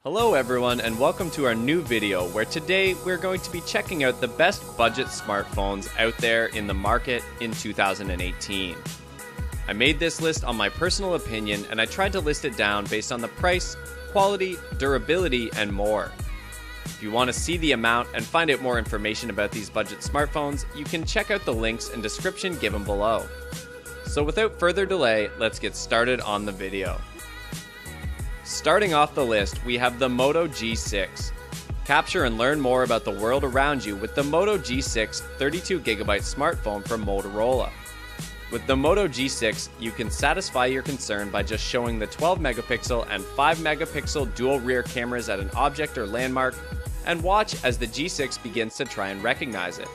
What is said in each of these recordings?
Hello everyone and welcome to our new video where today we're going to be checking out the best budget smartphones out there in the market in 2018. I made this list on my personal opinion and I tried to list it down based on the price, quality, durability, and more. If you want to see the amount and find out more information about these budget smartphones, you can check out the links and description given below. So without further delay, let's get started on the video. Starting off the list, we have the Moto G6. Capture and learn more about the world around you with the Moto G6 32GB smartphone from Motorola. With the Moto G6, you can satisfy your concern by just showing the 12MP and 5MP dual rear cameras at an object or landmark, and watch as the G6 begins to try and recognize it.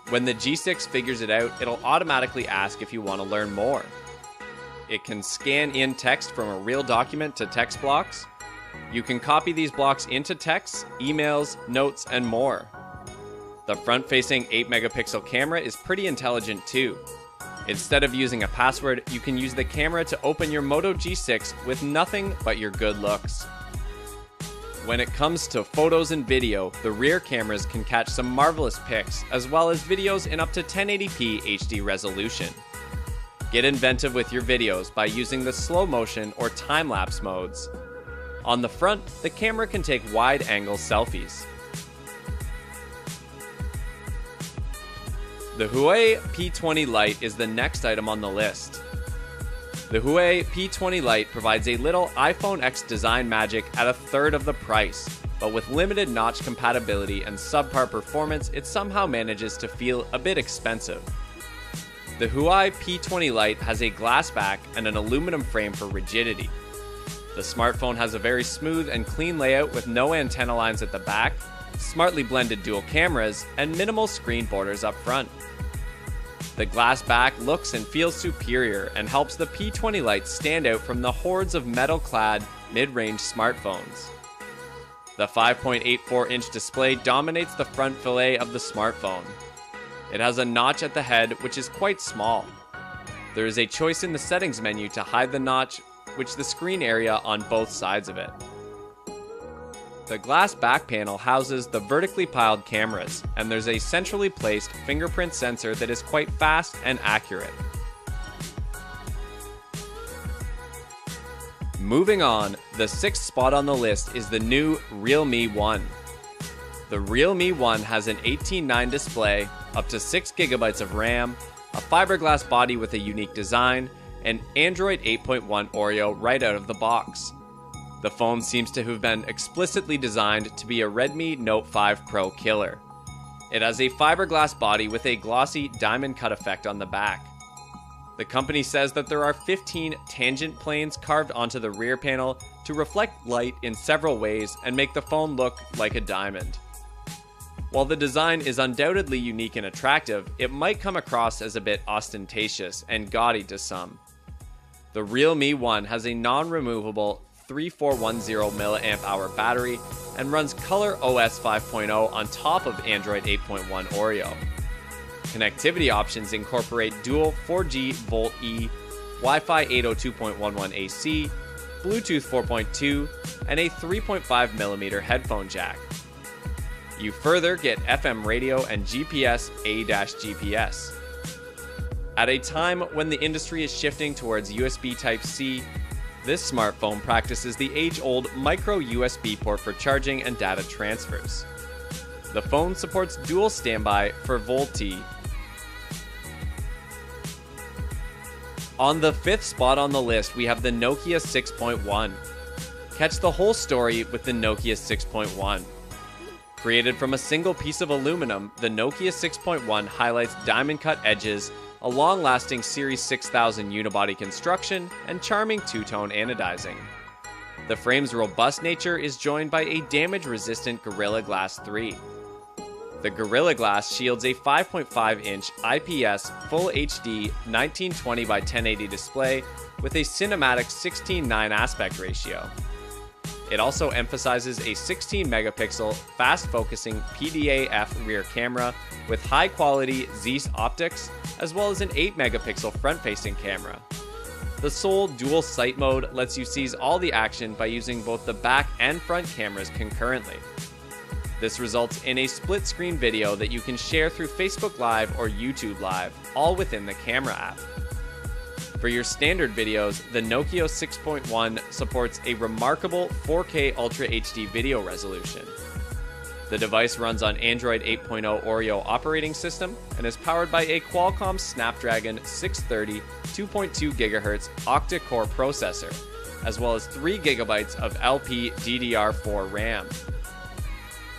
When the G6 figures it out, it'll automatically ask if you want to learn more. It can scan in text from a real document to text blocks. You can copy these blocks into texts, emails, notes, and more. The front-facing 8MP camera is pretty intelligent too. Instead of using a password, you can use the camera to open your Moto G6 with nothing but your good looks. When it comes to photos and video, the rear cameras can catch some marvelous pics, as well as videos in up to 1080p HD resolution. Get inventive with your videos by using the slow motion or time-lapse modes. On the front, the camera can take wide-angle selfies. The Huawei P20 Lite is the next item on the list. The Huawei P20 Lite provides a little iPhone X design magic at a third of the price, but with limited notch compatibility and subpar performance, it somehow manages to feel a bit expensive. The Huawei P20 Lite has a glass back and an aluminum frame for rigidity. The smartphone has a very smooth and clean layout with no antenna lines at the back, smartly blended dual cameras, and minimal screen borders up front. The glass back looks and feels superior and helps the P20 Lite stand out from the hordes of metal-clad, mid-range smartphones. The 5.84-inch display dominates the front fillet of the smartphone. It has a notch at the head, which is quite small. There is a choice in the settings menu to hide the notch, which the screen area on both sides of it. The glass back panel houses the vertically piled cameras, and there's a centrally placed fingerprint sensor that is quite fast and accurate. Moving on, the sixth spot on the list is the new Realme One. The Realme One has an 18:9 display, up to 6GB of RAM, a fiberglass body with a unique design, and Android 8.1 Oreo right out of the box. The phone seems to have been explicitly designed to be a Redmi Note 5 Pro killer. It has a fiberglass body with a glossy diamond cut effect on the back. The company says that there are 15 tangent planes carved onto the rear panel to reflect light in several ways and make the phone look like a diamond. While the design is undoubtedly unique and attractive, it might come across as a bit ostentatious and gaudy to some. The Realme One has a non-removable 3410 mAh battery and runs Color OS 5.0 on top of Android 8.1 Oreo. Connectivity options incorporate dual 4G Volt E, Wi-Fi 802.11 AC, Bluetooth 4.2, and a 3.5mm headphone jack. You further get FM radio and GPS A-GPS. At a time when the industry is shifting towards USB Type-C, this smartphone practices the age-old micro USB port for charging and data transfers. The phone supports dual standby for VoLTE. On the fifth spot on the list, we have the Nokia 6.1. Catch the whole story with the Nokia 6.1. Created from a single piece of aluminum, the Nokia 6.1 highlights diamond-cut edges, a long-lasting Series 6000 unibody construction, and charming two-tone anodizing. The frame's robust nature is joined by a damage-resistant Gorilla Glass 3. The Gorilla Glass shields a 5.5-inch IPS Full HD 1920x1080 display with a cinematic 16:9 aspect ratio. It also emphasizes a 16MP fast-focusing PDAF rear camera with high-quality Zeiss optics, as well as an 8MP front-facing camera. The sole dual sight mode lets you seize all the action by using both the back and front cameras concurrently. This results in a split-screen video that you can share through Facebook Live or YouTube Live, all within the camera app. For your standard videos, the Nokia 6.1 supports a remarkable 4K Ultra HD video resolution. The device runs on Android 8.0 Oreo operating system and is powered by a Qualcomm Snapdragon 630 2.2 GHz octa-core processor, as well as 3 GB of LPDDR4 RAM.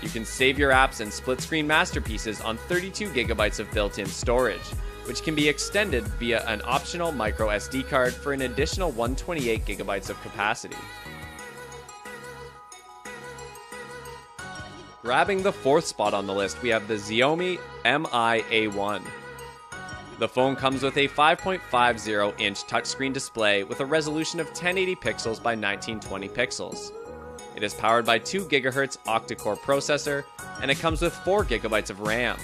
You can save your apps and split-screen masterpieces on 32 GB of built-in storage, which can be extended via an optional micro SD card for an additional 128 GB of capacity. Grabbing the fourth spot on the list, we have the Xiaomi Mi A1. The phone comes with a 5.50-inch touchscreen display with a resolution of 1080 pixels by 1920 pixels. It is powered by 2 GHz octa-core processor, and it comes with 4 GB of RAM.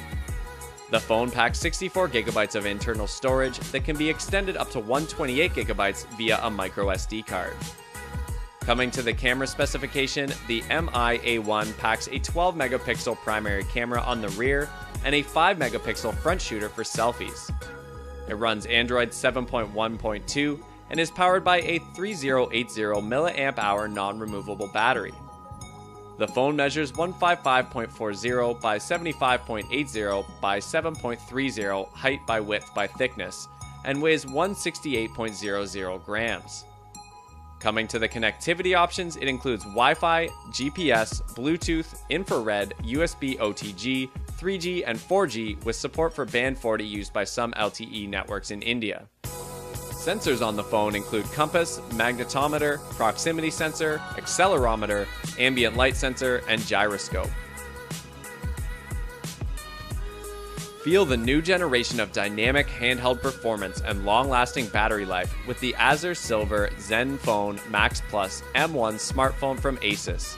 The phone packs 64 GB of internal storage that can be extended up to 128 GB via a micro SD card. Coming to the camera specification, the Mi A1 packs a 12 megapixel primary camera on the rear and a 5 megapixel front shooter for selfies. It runs Android 7.1.2 and is powered by a 3080 mAh non-removable battery. The phone measures 155.40 by 75.80 by 7.30 height by width by thickness and weighs 168.00 grams. Coming to the connectivity options, it includes Wi-Fi, GPS, Bluetooth, infrared, USB OTG, 3G, and 4G with support for band 40 used by some LTE networks in India. Sensors on the phone include compass, magnetometer, proximity sensor, accelerometer, ambient light sensor, and gyroscope. Feel the new generation of dynamic handheld performance and long-lasting battery life with the Azure Silver Zenfone Max Plus M1 smartphone from Asus.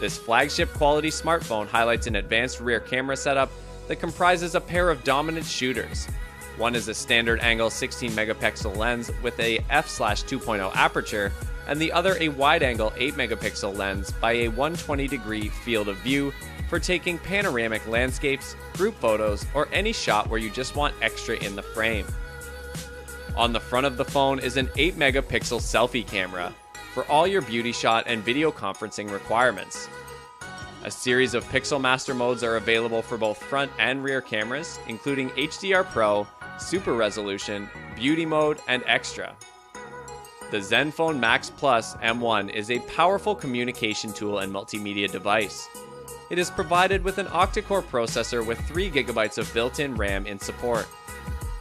This flagship quality smartphone highlights an advanced rear camera setup that comprises a pair of dominant shooters. One is a standard angle 16 megapixel lens with a f/2.0 aperture, and the other a wide angle 8 megapixel lens by a 120-degree field of view for taking panoramic landscapes, group photos, or any shot where you just want extra in the frame. On the front of the phone is an 8 megapixel selfie camera for all your beauty shot and video conferencing requirements. A series of Pixel Master modes are available for both front and rear cameras, including HDR Pro, Super Resolution, Beauty Mode, and Extra. The Zenfone Max Plus M1 is a powerful communication tool and multimedia device. It is provided with an octa-core processor with 3 GB of built-in RAM in support.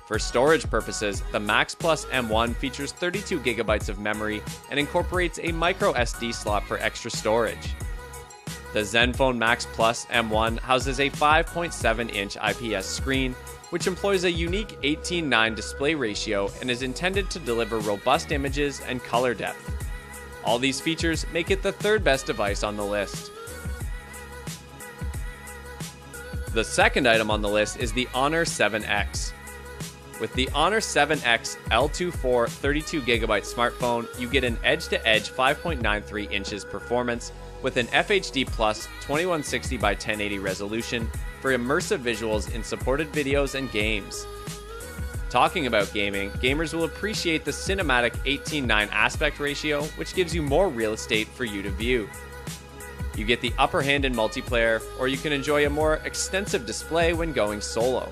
For storage purposes, the Max Plus M1 features 32 GB of memory and incorporates a micro SD slot for extra storage. The Zenfone Max Plus M1 houses a 5.7-inch IPS screen, which employs a unique 18:9 display ratio and is intended to deliver robust images and color depth. All these features make it the third best device on the list. The second item on the list is the Honor 7X. With the Honor 7X L24 32GB smartphone, you get an edge-to-edge 5.93 inches performance with an FHD Plus 2160 by 1080 resolution for immersive visuals in supported videos and games. Talking about gaming, gamers will appreciate the cinematic 18:9 aspect ratio, which gives you more real estate for you to view. You get the upper hand in multiplayer, or you can enjoy a more extensive display when going solo.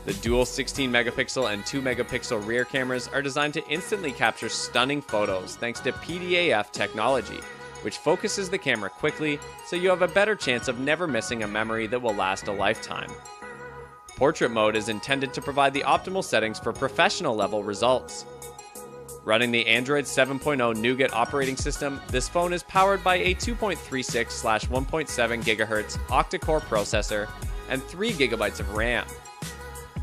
The dual 16 megapixel and 2 megapixel rear cameras are designed to instantly capture stunning photos thanks to PDAF technology, which focuses the camera quickly so you have a better chance of never missing a memory that will last a lifetime. Portrait mode is intended to provide the optimal settings for professional level results. Running the Android 7.0 Nougat operating system, this phone is powered by a 2.36/1.7 GHz octa-core processor and 3 GB of RAM.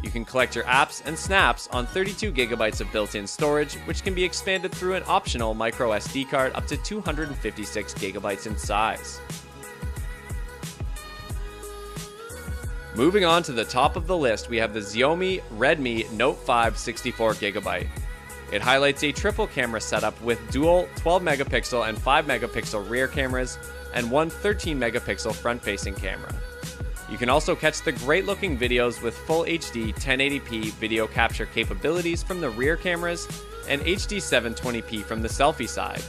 You can collect your apps and snaps on 32 GB of built-in storage, which can be expanded through an optional micro SD card up to 256 GB in size. Moving on to the top of the list, we have the Xiaomi Redmi Note 5 64GB. It highlights a triple camera setup with dual 12 megapixel and 5 megapixel rear cameras and one 13 megapixel front-facing camera. You can also catch the great-looking videos with full HD 1080p video capture capabilities from the rear cameras and HD 720p from the selfie side.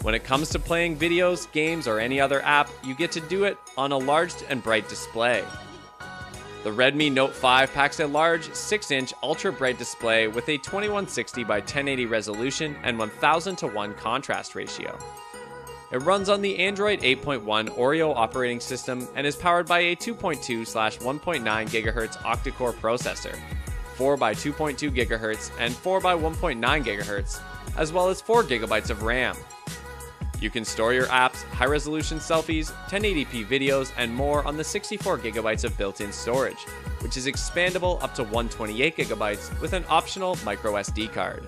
When it comes to playing videos, games, or any other app, you get to do it on a large and bright display. The Redmi Note 5 packs a large 6-inch ultra-bright display with a 2160 by 1080 resolution and 1000:1 contrast ratio. It runs on the Android 8.1 Oreo operating system and is powered by a 2.2/1.9 GHz octa-core processor, 4x2.2 GHz and 4x1.9 GHz, as well as 4 GB of RAM. You can store your apps, high-resolution selfies, 1080p videos, and more on the 64 GB of built-in storage, which is expandable up to 128 GB with an optional microSD card.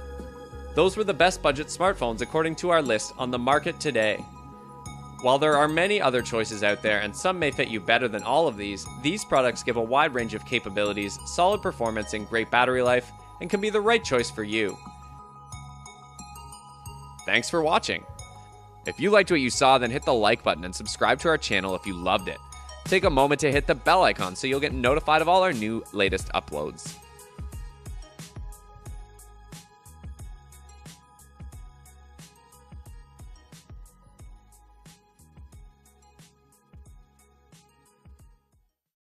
Those were the best budget smartphones according to our list on the market today. While there are many other choices out there and some may fit you better than all of these products give a wide range of capabilities, solid performance, and great battery life, and can be the right choice for you. Thanks for watching. If you liked what you saw, then hit the like button and subscribe to our channel if you loved it. Take a moment to hit the bell icon so you'll get notified of all our latest uploads.